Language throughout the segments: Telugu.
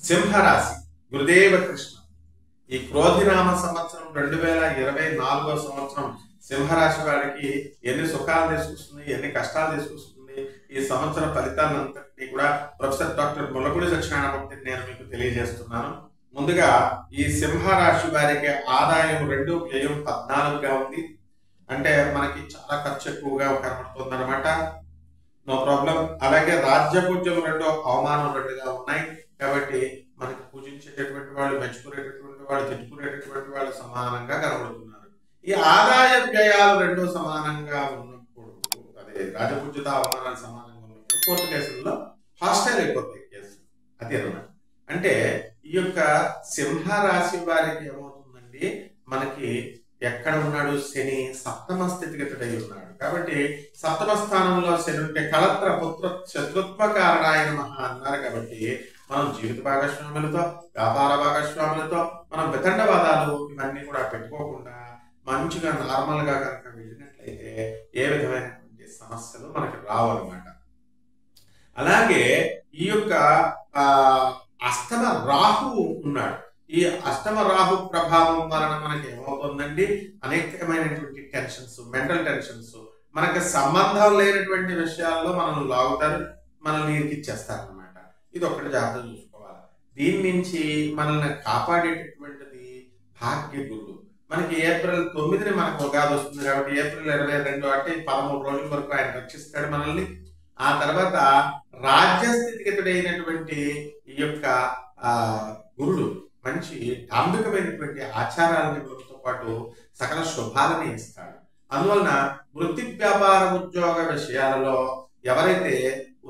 సింహరాశి గురుదేవ కృష్ణ. ఈ క్రోధినామ సంవత్సరం 2024 సంవత్సరం సింహరాశి వారికి ఎన్ని సుఖాలు తీసుకొస్తుంది, ఎన్ని కష్టాలు తీసుకొస్తుంది, ఈ సంవత్సర ఫలితాలంతటినీ కూడా ప్రొఫెసర్ డాక్టర్ ముల్లపూడి సత్యనారాయణమూర్తిని నేను మీకు తెలియజేస్తున్నాను. ముందుగా ఈ సింహరాశి వారికి ఆదాయం 2, వ్యయం 14గా ఉంది. అంటే మనకి చాలా ఖర్చు ఎక్కువగా కనబడుతుంది అనమాట. No problem. అలాగే రాజ్యపూజ్యం 2, అవమానం 2గా ఉన్నాయి. కాబట్టి మనకి పూజించేటటువంటి వాళ్ళు, మెచ్చుకునేటటువంటి వాళ్ళు, తిట్టుకునేటటువంటి వాళ్ళు సమానంగా కనబడుతున్నారు. ఈ ఆదాయ వ్యయాలు 2 సమానంగా ఉన్నప్పుడు, అదే రాజపూజ్యత అవమానాలు సమానంగా ఉన్నప్పుడు కోర్టు కేసుల్లో హాస్టల్ అయిపోతాయి కేసు. అదే అనమాట. అంటే ఈ యొక్క సింహరాశి వారికి ఏమవుతుందండి, మనకి ఎక్కడ ఉన్నాడు శని సప్తమ స్థితిగతుడై ఉన్నాడు. కాబట్టి సప్తమ స్థానంలో శని ఉంటే కళత్ర పుత్ర శత్రుత్వ కారణాయ నమః అన్నారు. కాబట్టి మనం జీవిత భాగస్వాములతో, వ్యాపార భాగస్వాములతో మనం వితండవాదాలు ఇవన్నీ కూడా పెట్టుకోకుండా మంచిగా నార్మల్ గా కనుక వెళ్ళినట్లయితే ఏ విధమైనటువంటి సమస్యలు మనకి రావు అనమాట. అలాగే ఈ యొక్క అష్టమ రాహు ఉన్నాడు. ఈ అష్టమ రాహు ప్రభావం వలన మనకి ఏమవుతుందండి, అనేకమైనటువంటి టెన్షన్స్, మెంటల్ టెన్షన్స్, మనకి సంబంధం లేనటువంటి విషయాల్లో మనల్ని లాగుతారు, మనల్ని ఇరికిచ్చేస్తారు అనమాట. ఇది ఒక్కటి జాగ్రత్త చూసుకోవాలి. దీని నుంచి మనల్ని కాపాడేటటువంటిది భాగ్య గురుడు. మనకి ఏప్రిల్ 9ని మనకు ఉగాది వస్తుంది. కాబట్టి ఏప్రిల్ 22 అంటే 13 రోజుల వరకు ఆయన రక్షిస్తాడు మనల్ని. ఆ తర్వాత రాజ్యస్థితిగతుడైనటువంటి ఈ యొక్క గురుడు మంచి డాంబికమైనటువంటి ఆచారాలతో పాటు సకల శుభాలని ఇస్తాడు. అందువలన వృత్తి, వ్యాపార, ఉద్యోగ విషయాలలో ఎవరైతే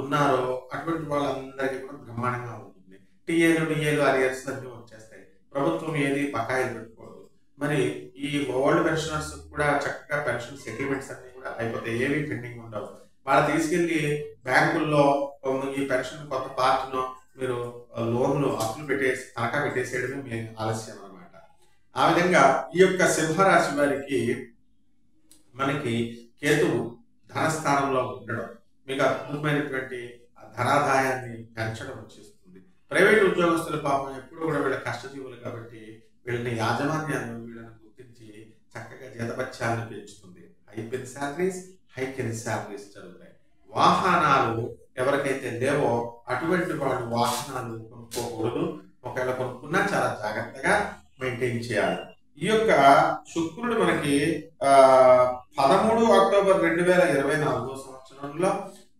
ఉన్నారో అటువంటి వాళ్ళందరికీ కూడా బ్రహ్మాండంగా ఉంటుంది. డిఏలు అరియర్స్ అన్ని వచ్చేస్తాయి. ప్రభుత్వం ఏది బకాయిలు పెట్టుకోదు. మరి ఈ ఓల్డ్ పెన్షనర్స్ కూడా చక్కగా పెన్షన్ సెటిల్మెంట్స్ అన్ని కూడా అయిపోతాయి, ఏవి పెండింగ్ ఉండవు. వాళ్ళు తీసుకెళ్లి బ్యాంకుల్లో ఈ పెన్షన్ కొత్త పార్ట్ను మీరు లోన్లు అప్పులు పెట్టేసి తనఖా పెట్టేసేయడమే మీ ఆలస్యం అనమాట. ఆ విధంగా ఈ యొక్క సింహరాశి వారికి మనకి కేతువు ధనస్థానంలో ఉండడం మీకు అద్భుతమైనటువంటి ధనాదాయాన్ని పెంచడం వచ్చేస్తుంది. ప్రైవేట్ ఉద్యోగస్తుల పాపం ఎప్పుడు కూడా వీళ్ళ కష్టజీవులు కాబట్టి వీళ్ళని యాజమాన్యాన్ని వీళ్ళని గుర్తించి చక్కగా జీతభత్యాలను పెంచుతుంది. హైక్ ఇన్ శాలరీస్ జరుగుతాయి. వాహనాలు ఎవరికైతే లేవో అటువంటి వాళ్ళు వాహనాలు కొనుక్కోకూడదు. ఒకవేళ కొనుక్కున్నా చాలా జాగ్రత్తగా మెయింటైన్ చేయాలి. ఈ యొక్క శుక్రుడు మనకి 13 అక్టోబర్ 2024 సంవత్సరంలో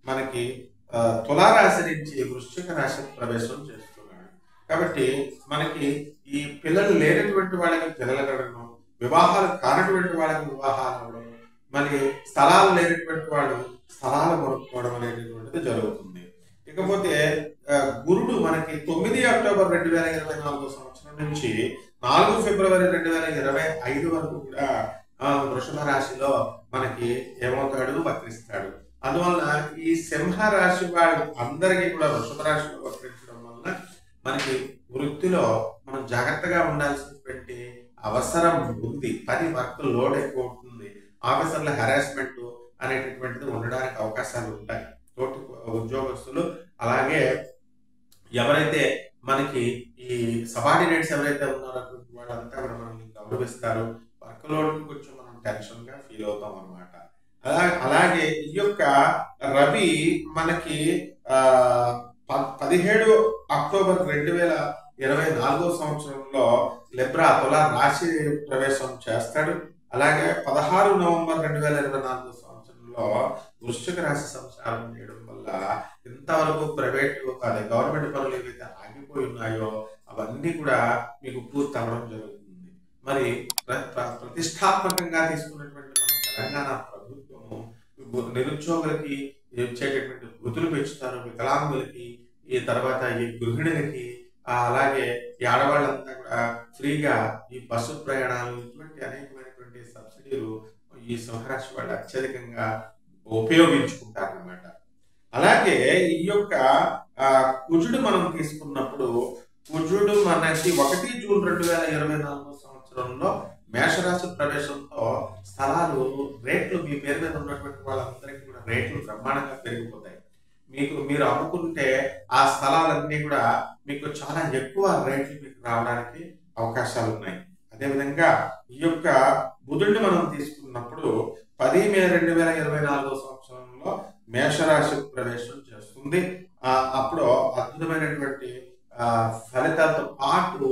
మనకి తులారాశి నుంచి వృశ్చిక రాశి ప్రవేశం చేస్తున్నాడు. కాబట్టి మనకి ఈ పిల్లలు లేనటువంటి వాళ్ళకి పిల్లలు కలగడం, వివాహాలు కానటువంటి వాళ్ళకి వివాహాలు అవ్వడం, మరి స్థలాలు లేనటువంటి వాళ్ళు స్థలాలు కొనుక్కోవడం అనేటటువంటిది జరుగుతుంది. ఇకపోతే గురుడు మనకి 9 అక్టోబర్ 2024 సంవత్సరం నుంచి 4 ఫిబ్రవరి 2025 వరకు కూడా వృషభ రాశిలో మనకి ఏమవుతాడు, వక్రిస్తాడు. అందువలన ఈ సింహరాశి వాడు అందరికీ కూడా వృషభ రాశిలో వక్రించడం వలన మనకి వృత్తిలో మనం జాగ్రత్తగా ఉండాల్సినటువంటి అవసరం ఉంది. పని వర్క్ లోడ్ ఎక్కువ ఉంటుంది. ఆఫీసర్ల హెరాస్మెంట్ అనేటటువంటిది ఉండడానికి అవకాశాలు ఉంటాయి. తోటి ఉద్యోగస్తులు అలాగే ఎవరైతే మనకి ఈ సబార్డినేట్స్ ఎవరైతే ఉన్నారో వాళ్ళంతా కూడా మనల్ని గౌరవిస్తారు. వర్క్ లోడ్ కొంచెం మనం టెన్షన్ గా ఫీల్ అవుతాం అనమాట. అలాగే ఈ యొక్క రవి మనకి 17 అక్టోబర్ 2024 సంవత్సరంలో లిబ్రా తులా రాశి ప్రవేశం చేస్తాడు. అలాగే 16 నవంబర్ 2024 సంవత్సరంలో వృశ్చిక రాశి సంచారం చేయడం వల్ల ఇంతవరకు ప్రైవేట్ అదే గవర్నమెంట్ పనులు ఏవైతే ఆగిపోయి ఉన్నాయో అవన్నీ కూడా మీకు పూర్తి అవ్వడం జరుగుతుంది. మరి ప్రతిష్టాత్మకంగా తీసుకున్నటువంటి మన తెలంగాణ ప్రభుత్వము నిరుద్యోగులకి ఇచ్చేటటువంటి వృత్తులు పెంచుతారు, వికలాంగులకి, ఈ తర్వాత ఈ గృహిణులకి, అలాగే ఈ ఆడవాళ్ళంతా కూడా ఫ్రీగా ఈ బస్సు ప్రయాణాలు, ఇటువంటి అనేకమైనటువంటి సబ్సిడీలు ఈ సింహరాశి వాళ్ళు అత్యధికంగా ఉపయోగించుకుంటారన్నమాట. అలాగే ఈ యొక్క కుజుడు మనం తీసుకున్నప్పుడు కుజుడు మనకి 1 జూన్ 2024 సంవత్సరంలో మేషరాశి ప్రవేశంతో స్థలాలు రేట్లు మీ పేరు మీద ఉన్నటువంటి వాళ్ళందరికీ కూడా రేట్లు బ్రహ్మాండంగా పెరిగిపోతాయి. మీరు అమ్ముకుంటే ఆ స్థలాలన్నీ కూడా మీకు చాలా ఎక్కువ రేట్లు మీకు రావడానికి అవకాశాలు ఉన్నాయి. అదేవిధంగా ఈ యొక్క బుధుడిని మనం తీసుకున్నప్పుడు 10 మే 2024 సంవత్సరంలో మేషరాశి ప్రవేశం చేస్తుంది. అప్పుడు అద్భుతమైనటువంటి ఫలితాలతో పాటు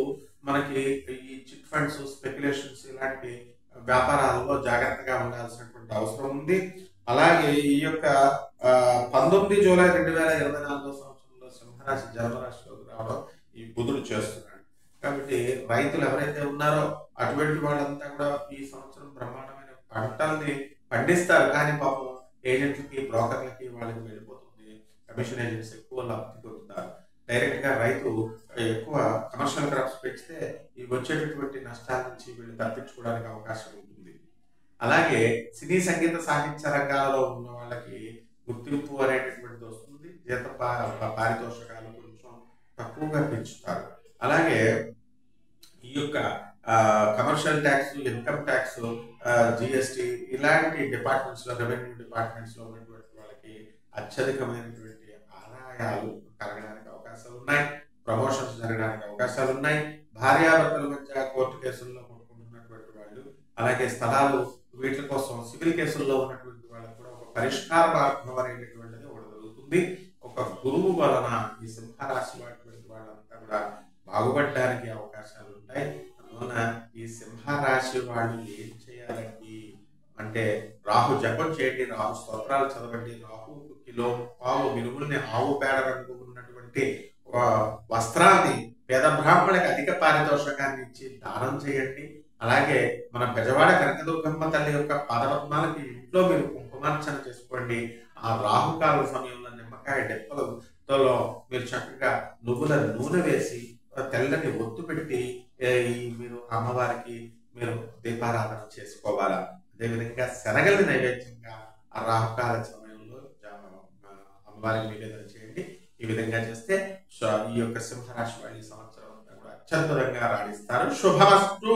మనకి ఈ చిట్ ఫండ్స్, స్పెక్యులేషన్స్ ఇలాంటి వ్యాపారాలలో జాగ్రత్తగా ఉండాల్సినటువంటి అవసరం ఉంది. అలాగే ఈ యొక్క 19 జూలై 2024 సంవత్సరంలో సింహరాశి జన్మరాశిలోకి రావడం ఈ బుధుడు చేస్తున్నాడు. కాబట్టి రైతులు ఎవరైతే ఉన్నారో అటువంటి వాళ్ళంతా కూడా ఈ సంవత్సరం బ్రహ్మాండమైన పంటల్ని పండిస్తారు. కానీ పాపం ఏజెంట్లకి, బ్రోకర్లకి వాళ్ళకి వెళ్ళిపోతుంది. కమిషన్ ఏజెంట్స్ ఎక్కువ లబ్ధి పొందుతారు. డైరెక్ట్ గా రైతు ఎక్కువ కమర్షియల్ క్రాప్స్ పెంచితే ఈ వచ్చేటటువంటి నష్టాల నుంచి వీళ్ళు తప్పించుకోవడానికి అవకాశం ఉంటుంది. అలాగే సినీ, సంగీత, సాహిత్య రంగాలలో ఉన్న వాళ్ళకి గుర్తింపు అనేటటువంటిది వస్తుంది. జీత పారితోషకాలు కొంచెం తక్కువగా పెంచుతారు. అలాగే ఈ యొక్క commercial tax, income tax, GST ఇలాంటి డిపార్ట్మెంట్స్ లో, రెవెన్యూ డిపార్ట్మెంట్స్ లో ఉన్నటువంటి వాళ్ళకి అత్యధికమైనటువంటి ఆదాయాలు కలగడానికి అవకాశాలు ఉన్నాయి. ప్రమోషన్స్ జరగడానికి అవకాశాలు ఉన్నాయి. భార్యాభర్తల మధ్య కోర్టు కేసుల్లో కొట్టుకుంటున్నటువంటి వాళ్ళు, అలాగే స్థలాలు వీటి కోసం సివిల్ కేసుల్లో ఉన్నటువంటి వాళ్ళకు కూడా ఒక పరిష్కార మార్గం అనేటటువంటిది ఒకటి జరుగుతుంది. ఒక గురువు వలన ఈ సింహరాశి వాటి వాళ్ళంతా కూడా బాగుపడడానికి అవకాశాలు ఉంటాయి. అందువలన ఈ సింహరాశి వాళ్ళు ఏం చేయాలండి అంటే రాహు జపం చేయండి, రాహు స్తోత్రాలు చదవండి, రాహు కిలో పావు మినుముల్ని ఆవు పేడ రంగు ఉన్నటువంటి వస్త్రాన్ని పేద బ్రాహ్మణులకు అధిక పారితోషకాన్ని ఇచ్చి దానం చేయండి. అలాగే మన బెజవాడ కనకదుర్గమ్మ తల్లి యొక్క పాదపద్మాలకి ఇంట్లో మీరు కుంకుమార్చన చేసుకోండి. ఆ రాహుకాల సమయంలో నిమ్మకాయ డెప్పలతో మీరు చక్కగా నువ్వుల నూనె వేసి తెల్లని ఒత్తు పెట్టి మీరు అమ్మవారికి మీరు దీపారాధన చేసుకోవాలా. అదేవిధంగా శనగల్ని నైవేద్యంగా ఆ రాహుకాల సమయంలో అమ్మవారికి నివేదన చేయండి. ఈ విధంగా చేస్తే ఈ యొక్క సింహరాశి వాళ్ళు ఈ సంవత్సరం అంతా కూడా అత్యద్భుతంగా రాణిస్తారు. శుభమస్తు.